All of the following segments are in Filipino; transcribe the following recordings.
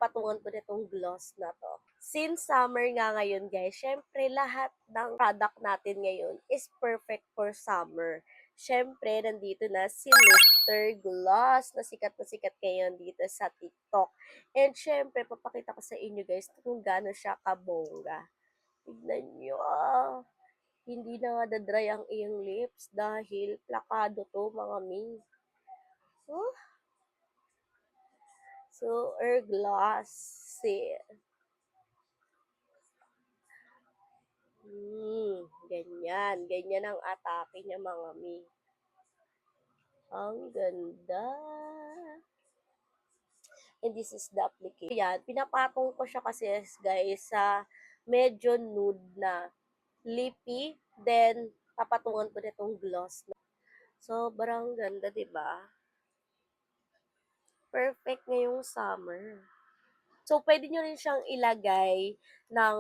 papatungan ko nitong gloss na to. Since summer nga ngayon guys, syempre lahat ng product natin ngayon is perfect for summer. Syempre, nandito na si Mr. Gloss na sikat ngayon dito sa TikTok. And syempre, papakita ko sa inyo guys kung gaano siya kabongga. Tignan nyo hindi na nga dadry ang iyong lips dahil plakado to mga mi. Oh, so, glossy. Ganyan. Ganyan ang atake niya mga mi. Ang ganda. And this is the application. Yan, pinapatong ko siya kasi guys sa medyo nude na lippy. Then, papatungan ko nitong gloss. Sobrang ganda, diba? Perfect ngayong summer. So, pwede nyo rin siyang ilagay ng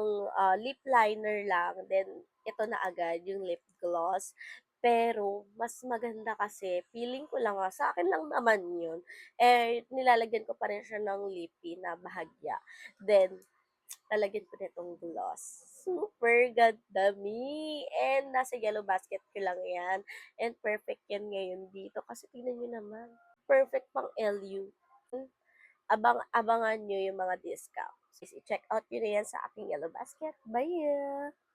lip liner lang. Then, ito na agad yung lip gloss. Pero, mas maganda kasi, feeling ko lang sa akin lang naman yun. Eh, nilalagyan ko pa rin siya ng lippy na bahagya. Then, lalagyan ko nitong gloss. Super ganda, me. And, nasa yellow basket ko lang yan. And, perfect yan ngayon dito. Kasi, tingnan nyo naman. Perfect pang LU. Abangan nyo yung mga discounts. I-check out nyo na yan sa aking yellow basket. Bye!